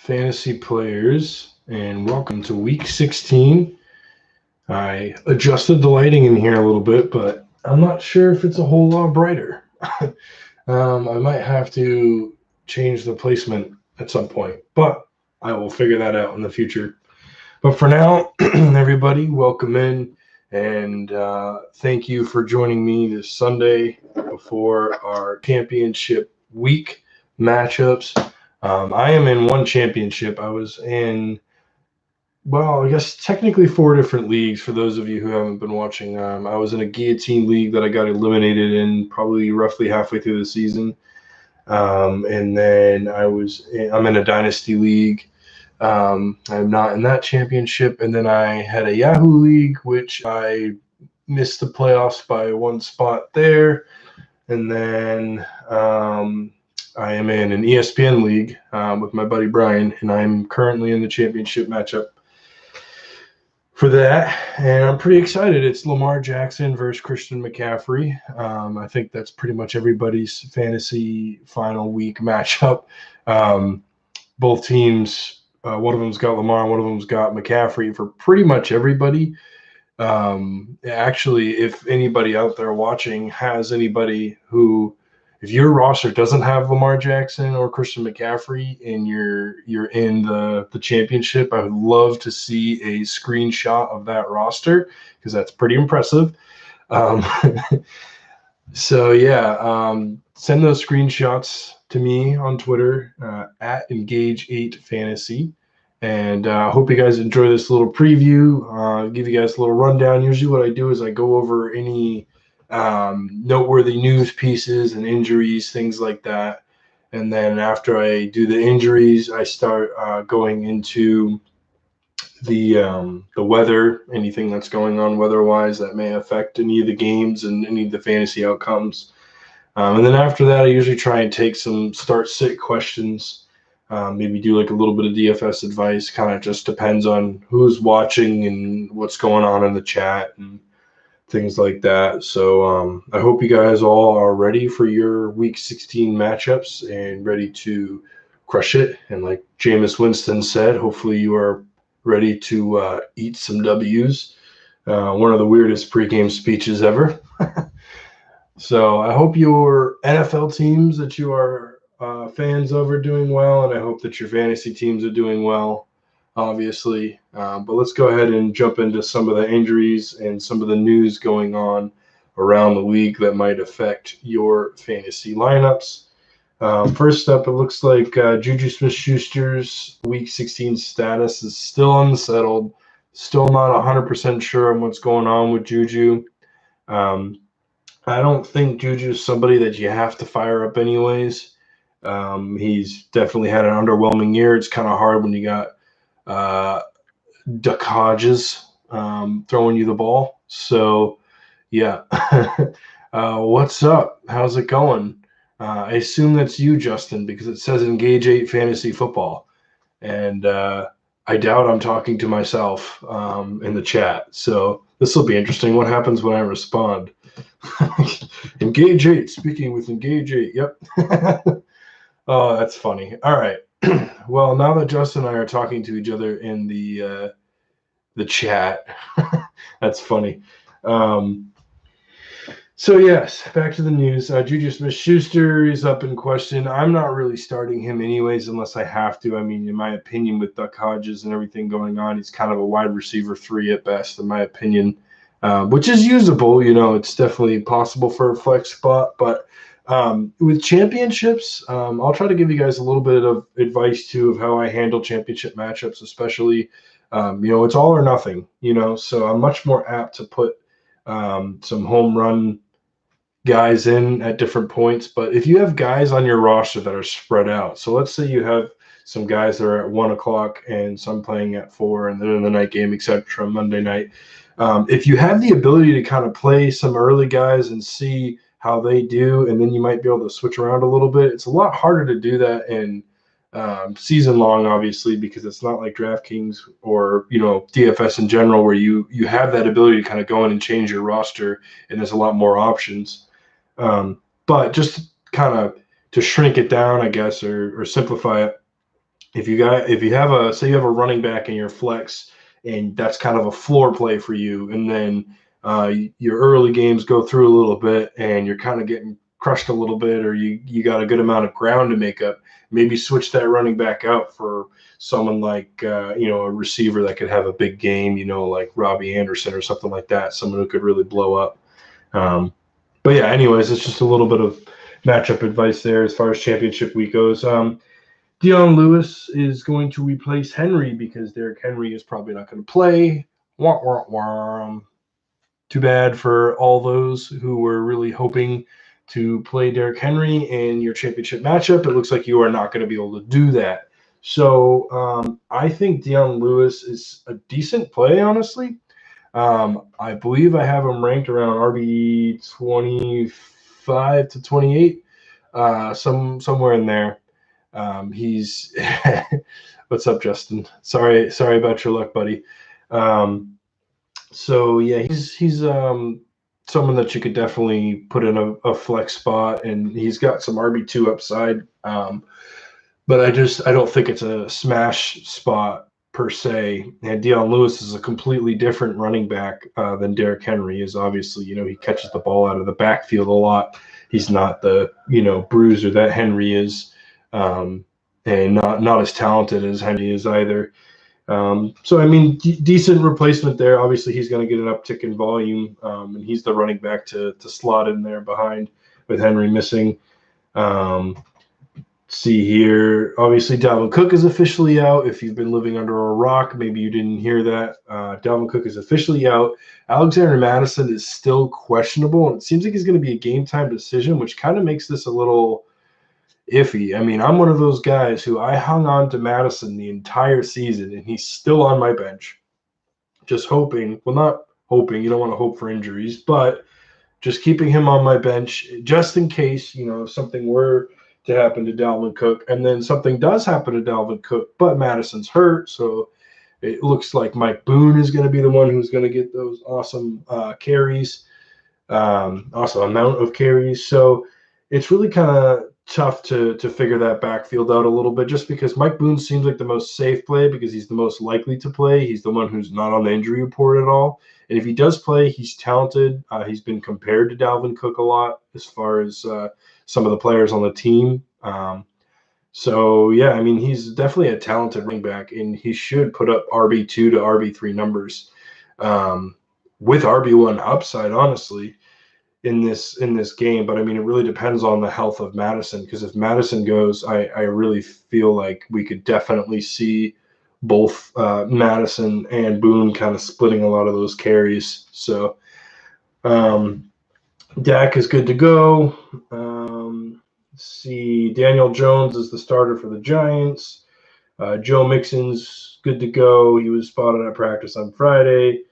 fantasy players, and welcome to week 16. I adjusted the lighting in here a little bit, but I'm not sure if it's a whole lot brighter. I might have to change the placement at some point, but I will figure that out in the future. But for now, everybody, welcome in, and thank you for joining me this Sunday before our championship week matchups. I am in one championship. I was in, well, I guess technically 4 different leagues for those of you who haven't been watching. I was in a guillotine league that I got eliminated in probably roughly halfway through the season. And then I'm in a dynasty league. I'm not in that championship. And then I had a Yahoo league, which I missed the playoffs by one spot there. And then I am in an ESPN league with my buddy Brian, and I'm currently in the championship matchup for that. And I'm pretty excited. It's Lamar Jackson versus Christian McCaffrey. I think that's pretty much everybody's fantasy final week matchup. Both teams, one of them's got Lamar, one of them's got McCaffrey for pretty much everybody. Actually, if anybody out there watching has anybody who, if your roster doesn't have Lamar Jackson or Christian McCaffrey and you're in the championship, I would love to see a screenshot of that roster because that's pretty impressive. So yeah, send those screenshots to me on Twitter at Engage8Fantasy. And I hope you guys enjoy this little preview. Give you guys a little rundown. Usually what I do is I go over any noteworthy news pieces and injuries, things like that. And then after I do the injuries, I start going into the weather, anything that's going on weather-wise that may affect any of the games and any of the fantasy outcomes. And then after that, I usually try and take some start-sit questions. Maybe do like a little bit of DFS advice. Kind of just depends on who's watching and what's going on in the chat and things like that. So I hope you guys all are ready for your Week 16 matchups and ready to crush it. And like Jameis Winston said, hopefully you are ready to eat some W's. One of the weirdest pregame speeches ever. So I hope your NFL teams that you are fans of are doing well, and I hope that your fantasy teams are doing well, obviously. But let's go ahead and jump into some of the injuries and some of the news going on around the league that might affect your fantasy lineups. First up, it looks like Juju Smith-Schuster's Week 16 status is still unsettled. Still not 100% sure on what's going on with Juju. I don't think Juju is somebody that you have to fire up anyways. He's definitely had an underwhelming year. It's kind of hard when you got Duck Hodges throwing you the ball. So, yeah. What's up? How's it going? I assume that's you, Justin, because it says Engage 8 Fantasy Football. And I doubt I'm talking to myself in the chat. So this will be interesting. What happens when I respond? Engage 8, speaking with Engage 8. Yep. Oh, that's funny. All right. Well, now that Justin and I are talking to each other in the chat, that's funny. So yes, back to the news. Juju Smith-Schuster is up in question. I'm not really starting him anyways unless I have to. I mean, in my opinion, with Duck Hodges and everything going on, he's kind of a wide receiver 3 at best, in my opinion, which is usable. You know, it's definitely possible for a flex spot. But with championships, I'll try to give you guys a little bit of advice, too, of how I handle championship matchups, especially, it's all or nothing, so I'm much more apt to put some home run guys in at different points. But if you have guys on your roster that are spread out, so let's say you have some guys that are at 1 o'clock and some playing at 4 and then in the night game, etc., Monday night. If you have the ability to kind of play some early guys and see how they do, and then you might be able to switch around a little bit. It's a lot harder to do that in season long, obviously, because it's not like DraftKings or DFS in general, where you have that ability to kind of go in and change your roster, and there's a lot more options. But just kind of to shrink it down, I guess, or simplify it, if you have a, say you have a running back in your flex, and that's kind of a floor play for you, and then your early games go through a little bit, and you're kind of getting crushed a little bit, or you got a good amount of ground to make up, maybe switch that running back out for someone like a receiver that could have a big game, like Robbie Anderson or something like that, someone who could really blow up. But yeah, anyways, it's just a little bit of matchup advice there as far as championship week goes. Dion Lewis is going to replace Henry because Derrick Henry is probably not going to play. Wah, wah, wah. Too bad for all those who were really hoping to play Derrick Henry in your championship matchup. It looks like you are not going to be able to do that. So I think Dion Lewis is a decent play, honestly. I believe I have him ranked around RB 25 to 28, somewhere in there. He's what's up, Justin? Sorry about your luck, buddy. So yeah, he's someone that you could definitely put in a flex spot, and he's got some RB2 upside. But I don't think it's a smash spot per se. And Dion Lewis is a completely different running back than Derrick Henry is. Obviously, he catches the ball out of the backfield a lot. He's not the bruiser that Henry is, and not as talented as Henry is either. So I mean, decent replacement there. Obviously, he's going to get an uptick in volume, and he's the running back to slot in there behind with Henry missing. See here, obviously Dalvin Cook is officially out. If you've been living under a rock, maybe you didn't hear that. Dalvin Cook is officially out. Alexander Mattison is still questionable, and it seems like he's going to be a game time decision, which kind of makes this a little iffy. I mean, I'm one of those guys who I hung on to Mattison the entire season, and he's still on my bench. Just hoping, well, not hoping, you don't want to hope for injuries, but just keeping him on my bench just in case, if something were to happen to Dalvin Cook, and then something does happen to Dalvin Cook, but Madison's hurt, so it looks like Mike Boone is going to be the one who's going to get those awesome carries, awesome amount of carries. So it's really kind of tough to figure that backfield out a little bit, just because Mike Boone seems like the most safe play because he's the most likely to play. He's the one who's not on the injury report at all. And if he does play, he's talented. He's been compared to Dalvin Cook a lot as far as some of the players on the team. So yeah, I mean, he's definitely a talented running back, and he should put up RB2 to RB3 numbers with RB1 upside, honestly, in this game. But I mean, it really depends on the health of Madison, because if Madison goes, I really feel like we could definitely see both Madison and Boone kind of splitting a lot of those carries. So Dak is good to go. Let's see, Daniel Jones is the starter for the Giants. Joe Mixon's good to go. He was spotted at practice on Friday.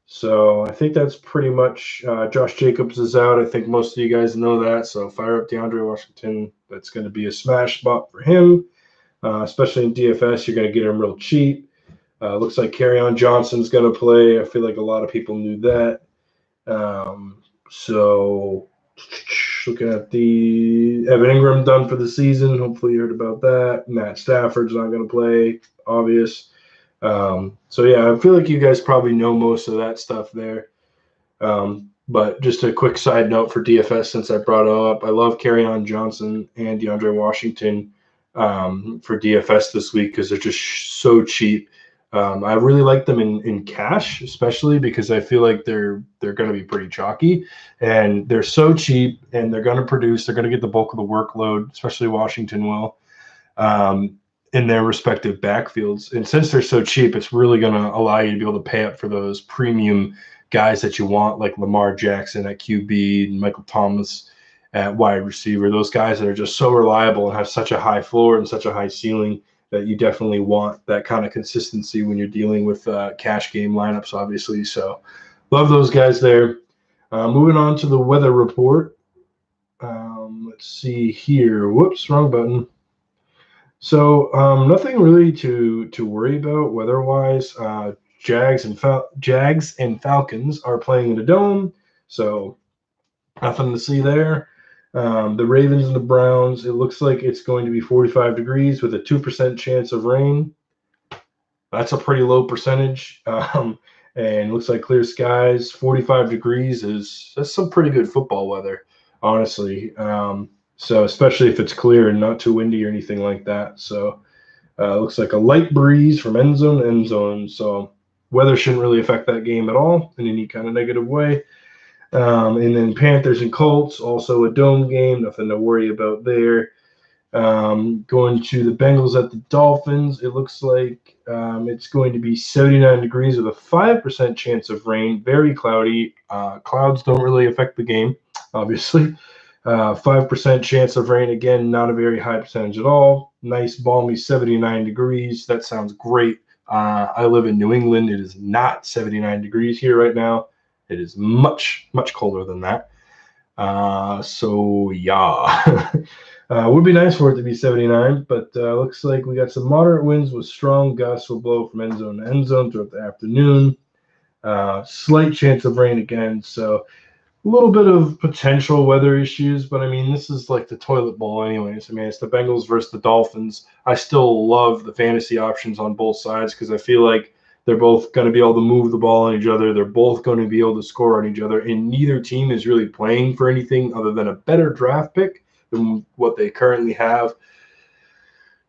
So I think that's pretty much Josh Jacobs is out. I think most of you guys know that. So fire up DeAndre Washington. That's going to be a smash spot for him, especially in DFS. You're going to get him real cheap. Looks like Kerryon Johnson's going to play. I feel like a lot of people knew that. So looking at the Evan Ingram done for the season. Hopefully you heard about that. Matt Stafford's not going to play. Obvious. So yeah, I feel like you guys probably know most of that stuff there. But just a quick side note for DFS, since I brought it up, I love Kerryon Johnson and DeAndre Washington for DFS this week because they're just so cheap. I really like them in cash, especially because I feel like they're going to be pretty chalky, and they're so cheap, and they're going to produce. They're going to get the bulk of the workload, especially Washington will. In their respective backfields. And since they're so cheap, it's really going to allow you to be able to pay up for those premium guys that you want, like Lamar Jackson at QB and Michael Thomas at wide receiver, those guys that are just so reliable and have such a high floor and such a high ceiling that you definitely want that kind of consistency when you're dealing with cash game lineups, obviously. So love those guys there. Moving on to the weather report. Let's see here. Whoops, wrong button. So nothing really to worry about weather-wise. Jags and Falcons are playing in a dome, so nothing to see there. The Ravens and the Browns, it looks like it's going to be 45 degrees with a 2% chance of rain. That's a pretty low percentage. And looks like clear skies. 45 degrees that's some pretty good football weather, honestly. So especially if it's clear and not too windy or anything like that. So looks like a light breeze from end zone to end zone. So weather shouldn't really affect that game at all in any kind of negative way. And then Panthers and Colts, also a dome game, nothing to worry about there. Going to the Bengals at the Dolphins, it looks like it's going to be 79 degrees with a 5% chance of rain, very cloudy. Clouds don't really affect the game, obviously. 5% chance of rain, again, not a very high percentage at all. Nice, balmy 79 degrees. That sounds great. I live in New England. It is not 79 degrees here right now. It is much, much colder than that. So, yeah. Would be nice for it to be 79, but looks like we got some moderate winds with strong gusts will blow from end zone to end zone throughout the afternoon. Slight chance of rain again, so a little bit of potential weather issues, but I mean, this is like the toilet bowl anyways. I mean, it's the Bengals versus the Dolphins. I still love the fantasy options on both sides because I feel like they're both going to be able to move the ball on each other. They're both going to be able to score on each other, and neither team is really playing for anything other than a better draft pick than what they currently have.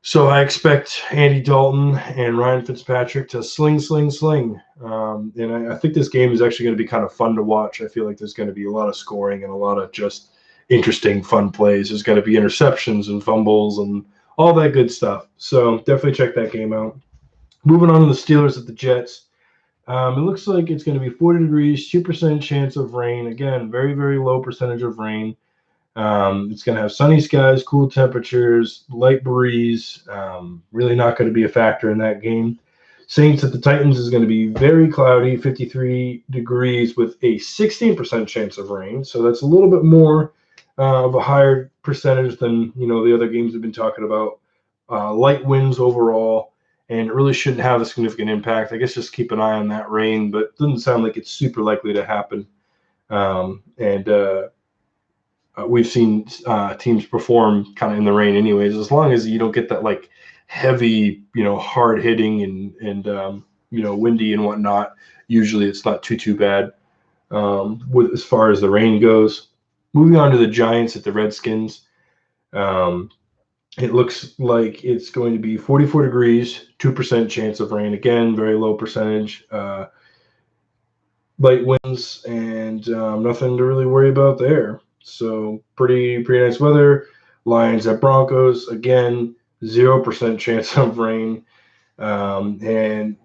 So I expect Andy Dalton and Ryan Fitzpatrick to sling. And I think this game is actually going to be kind of fun to watch. I feel like there's going to be a lot of scoring and a lot of just interesting, fun plays. There's going to be interceptions and fumbles and all that good stuff. So definitely check that game out. Moving on to the Steelers at the Jets. It looks like it's going to be 40 degrees, 2% chance of rain. Again, very, very low percentage of rain. It's going to have sunny skies, cool temperatures, light breeze. Really not going to be a factor in that game. Saints at the Titans is going to be very cloudy, 53 degrees with a 16% chance of rain. So that's a little bit more of a higher percentage than the other games we've been talking about. Light winds overall, and it really shouldn't have a significant impact. I guess just keep an eye on that rain, but it doesn't sound like it's super likely to happen. We've seen teams perform kind of in the rain anyways, as long as you don't get that like heavy, hard hitting and windy and whatnot. Usually it's not too bad with as far as the rain goes. Moving on to the Giants at the Redskins. It looks like it's going to be 44 degrees, 2% chance of rain. Again, very low percentage. Light winds and nothing to really worry about there. So pretty nice weather. Lions at Broncos, again, 0% chance of rain, and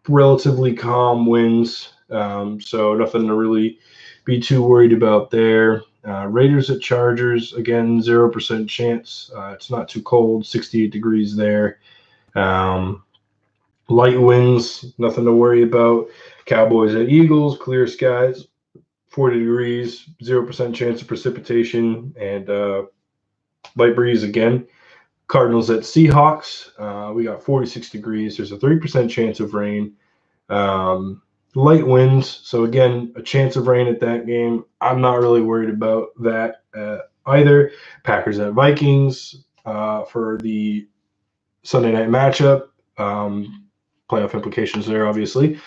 relatively calm winds. So nothing to really be too worried about there. Raiders at Chargers, again, 0% chance. It's not too cold, 68 degrees there. Light winds, nothing to worry about. Cowboys at Eagles, clear skies, 40 degrees, 0% chance of precipitation, and light breeze again. Cardinals at Seahawks, we got 46 degrees. There's a 3% chance of rain. Light winds, so again, a chance of rain at that game. I'm not really worried about that either. Packers at Vikings for the Sunday night matchup. Playoff implications there, obviously.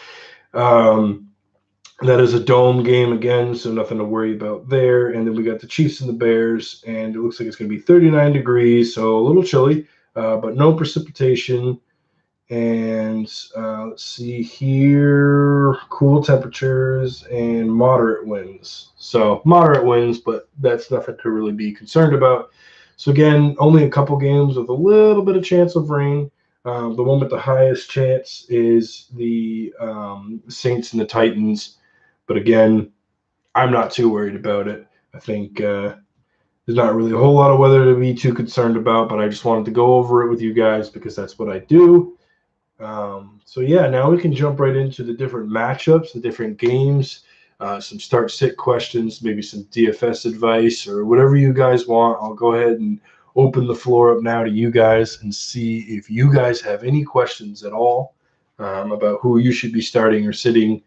That is a dome game again, so nothing to worry about there. And then we got the Chiefs and the Bears, and it looks like it's going to be 39 degrees, so a little chilly, but no precipitation. And let's see here, cool temperatures and moderate winds. So moderate winds, but that's nothing to really be concerned about. So again, only a couple games with a little bit of chance of rain. The one with the highest chance is the Saints and the Titans. But again, I'm not too worried about it. I think there's not really a whole lot of weather to be too concerned about, but I just wanted to go over it with you guys because that's what I do. So yeah, now we can jump right into the different matchups, the different games, some start-sit questions, maybe some DFS advice or whatever you guys want. I'll go ahead and open the floor up now to you guys and see if you guys have any questions at all about who you should be starting or sitting.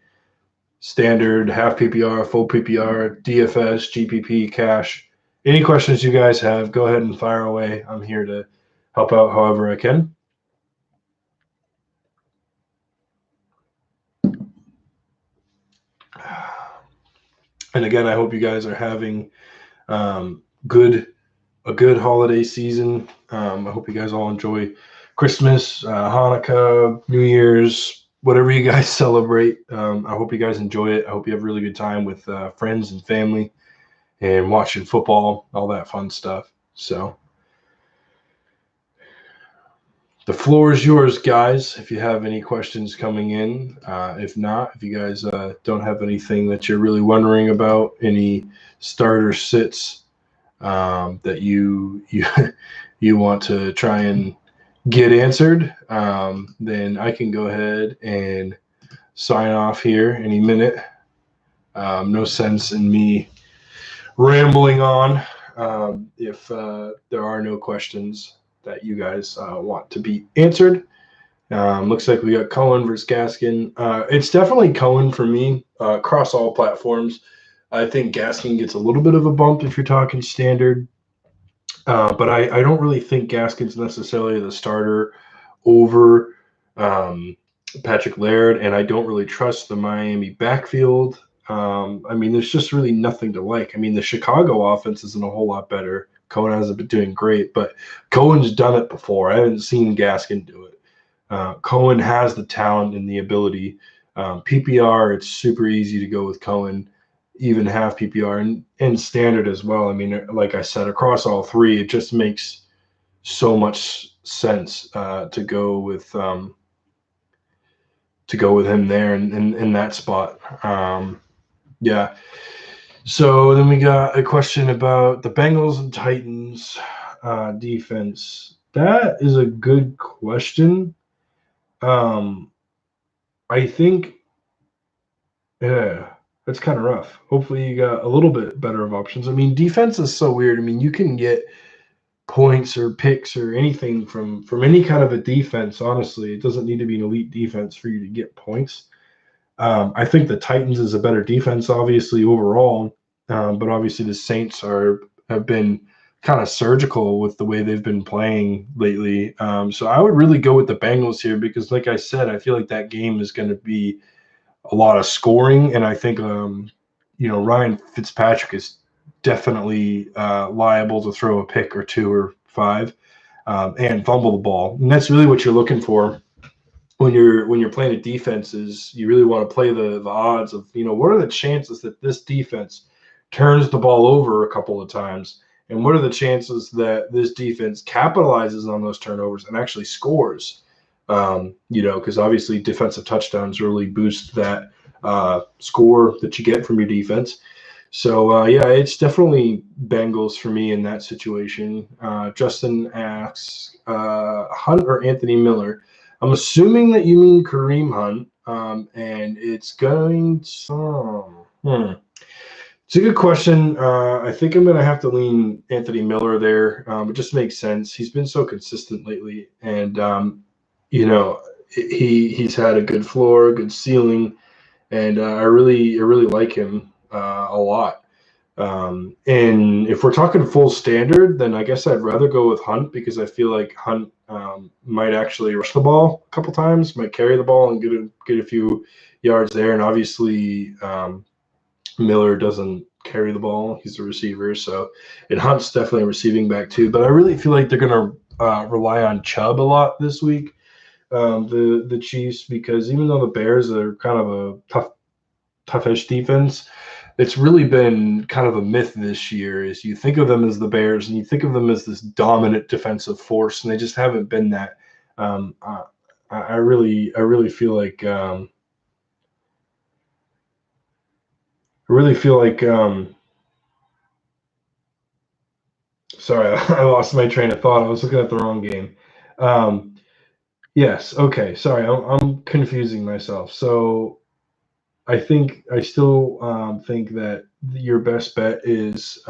Standard, half PPR, full PPR, DFS, GPP, cash. any questions you guys have, go ahead and fire away. I'm here to help out however I can. And again, I hope you guys are having a good holiday season. I hope you guys all enjoy Christmas, Hanukkah, New Year's, whatever you guys celebrate. I hope you guys enjoy it. I hope you have a really good time with friends and family and watching football, all that fun stuff. So the floor is yours, guys, if you have any questions coming in. If not, if you guys don't have anything that you're really wondering about, any starter sits that you want to try and get answered, then I can go ahead and sign off here any minute. No sense in me rambling on if there are no questions that you guys want to be answered. Looks like we got Cohen versus Gaskin. It's definitely Cohen for me across all platforms. I think Gaskin gets a little bit of a bump if you're talking standard. But I don't really think Gaskin's necessarily the starter over Patrick Laird, and I don't really trust the Miami backfield. I mean, there's just really nothing to like. I mean, the Chicago offense isn't a whole lot better. Cohen hasn't been doing great, but Cohen's done it before. I haven't seen Gaskin do it. Cohen has the talent and the ability. PPR, it's super easy to go with Cohen, even half PPR and standard as well. I mean, like I said, across all three, it just makes so much sense to go with him there in that spot. Yeah. So then we got a question about the Bengals and Titans defense. That is a good question. I think, yeah, that's kind of rough. Hopefully you got a little bit better of options. I mean, defense is so weird. I mean, you can get points or picks or anything from any kind of a defense. Honestly, it doesn't need to be an elite defense for you to get points. I think the Titans is a better defense, obviously overall, but obviously the Saints have been kind of surgical with the way they've been playing lately. So I would really go with the Bengals here because, like I said, I feel like that game is going to be a lot of scoring, and I think Ryan Fitzpatrick is definitely liable to throw a pick or two or five and fumble the ball, and that's really what you're looking for when you're playing a defense. Is you really want to play the odds of what are the chances that this defense turns the ball over a couple of times, and what are the chances that this defense capitalizes on those turnovers and actually scores. Because obviously defensive touchdowns really boost that score that you get from your defense. So, yeah, it's definitely Bengals for me in that situation. Justin asks, Hunt or Anthony Miller? I'm assuming that you mean Kareem Hunt, and it's going to... It's a good question. I think I'm going to have to lean Anthony Miller there. It just makes sense. He's been so consistent lately, and he's had a good floor, good ceiling, and I really like him a lot. And if we're talking full standard, then I guess I'd rather go with Hunt because I feel like Hunt might actually rush the ball a couple times, might carry the ball and get a few yards there. And obviously, Miller doesn't carry the ball; he's a receiver. So, and Hunt's definitely a receiving back too. But I really feel like they're going to rely on Chubb a lot this week. The Chiefs, because even though the Bears are kind of a toughish defense, it's really been kind of a myth this year. Is you think of them as the Bears and you think of them as this dominant defensive force, and they just haven't been that. I really feel like sorry, I lost my train of thought. I was looking at the wrong game. Yes. Okay. Sorry, I'm confusing myself. So I still think that your best bet is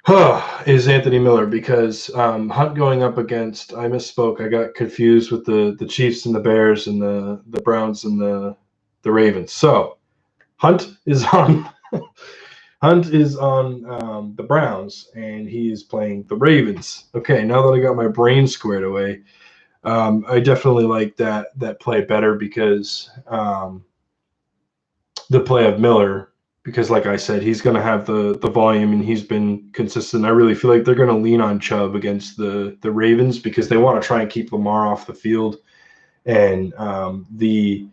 Anthony Miller because Hunt going up against, I misspoke. I got confused with the Chiefs and the Bears and the Browns and the Ravens. So Hunt is on Hunt is on the Browns, and he is playing the Ravens. Okay, now that I got my brain squared away, I definitely like that play better because the play of Miller, because like I said, he's going to have the volume and he's been consistent. I really feel like they're going to lean on Chubb against the Ravens because they want to try and keep Lamar off the field, and the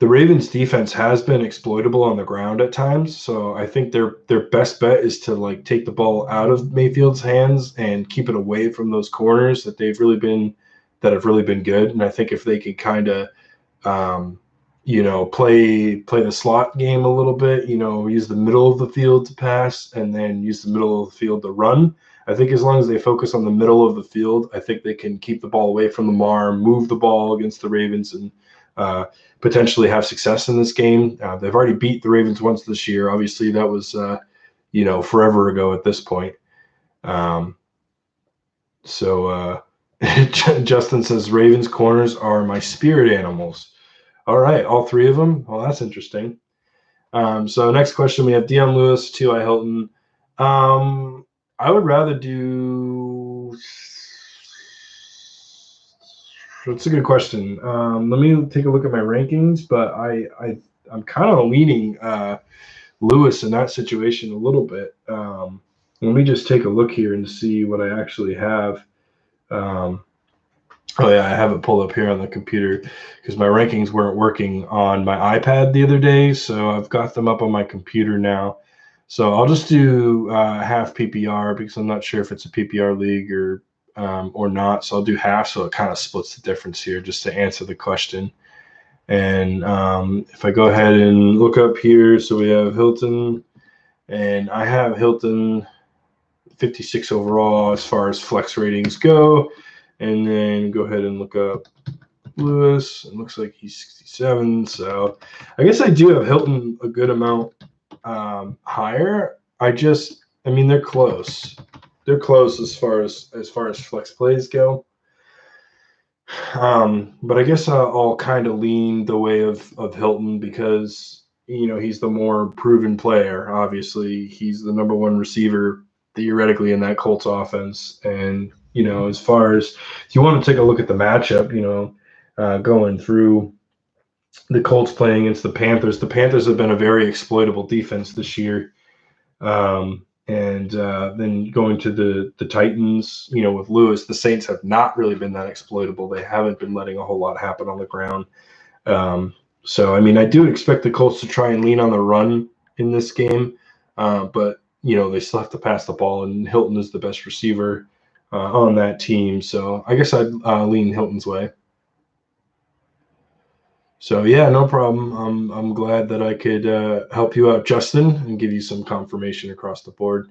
Ravens defense has been exploitable on the ground at times, so I think their best bet is to like take the ball out of Mayfield's hands and keep it away from those corners that have really been good. And I think if they could kind of play the slot game a little bit, use the middle of the field to pass and then use the middle of the field to run. I think as long as they focus on the middle of the field, I think they can keep the ball away from Lamar, move the ball against the Ravens, and potentially have success in this game. They've already beat the Ravens once this year. Obviously, that was forever ago at this point. So Justin says Ravens corners are my spirit animals. All right, all three of them. Well, that's interesting. So next question, we have Dion Lewis, T.Y. Hilton. I would rather do. That's a good question. Let me take a look at my rankings, but I'm kind of leaning Lewis in that situation a little bit. Let me just take a look here and see what I actually have. Oh yeah, I have it pulled up here on the computer because my rankings weren't working on my iPad the other day, so I've got them up on my computer now. So I'll just do half PPR because I'm not sure if it's a PPR league or not. So I'll do half, so it kind of splits the difference here just to answer the question. And if I go ahead and look up here, so we have Hilton, and I have Hilton 56 overall as far as flex ratings go. And then go ahead and look up Lewis. It looks like he's 67. So I guess I do have Hilton a good amount higher. They're close. They're close as far as flex plays go. But I guess I'll kind of lean the way of Hilton because he's the more proven player. Obviously, he's the number one receiver theoretically in that Colts offense. And as far as if you want to take a look at the matchup, going through the Colts playing against the Panthers have been a very exploitable defense this year. And then going to the Titans, with Lewis, the Saints have not really been that exploitable. They haven't been letting a whole lot happen on the ground. So, I do expect the Colts to try and lean on the run in this game, but, they still have to pass the ball, and Hilton is the best receiver on that team. So I guess I'd lean Hilton's way. So yeah, no problem. I'm glad that I could help you out, Justin, and give you some confirmation across the board.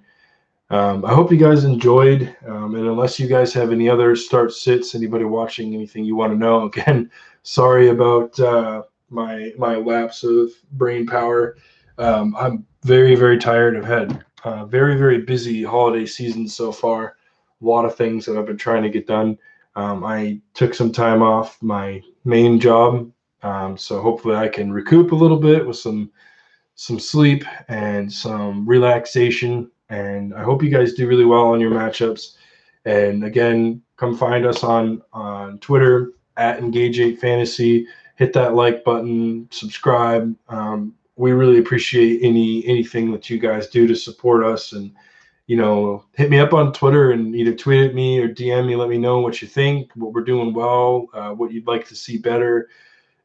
I hope you guys enjoyed. And unless you guys have any other start sits, anybody watching, anything you want to know, again, sorry about my lapse of brain power. I'm very, very tired. I've had very, very busy holiday season so far. A lot of things that I've been trying to get done. I took some time off my main job. So hopefully I can recoup a little bit with some sleep and some relaxation. And I hope you guys do really well on your matchups. And again, come find us on Twitter at Engage8Fantasy. Hit that like button, subscribe. We really appreciate anything that you guys do to support us. And hit me up on Twitter and either tweet at me or DM me. Let me know what you think, what we're doing well, what you'd like to see better.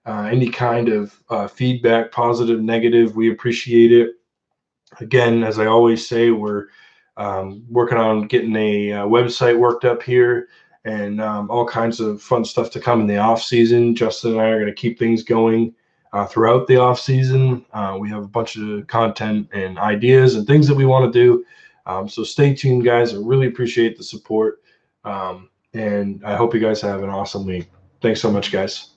Any kind of feedback, positive, negative, we appreciate it. Again, as I always say, we're working on getting a website worked up here and all kinds of fun stuff to come in the off season. Justin and I are going to keep things going throughout the off season. We have a bunch of content and ideas and things that we want to do. So stay tuned, guys. I really appreciate the support. And I hope you guys have an awesome week. Thanks so much, guys.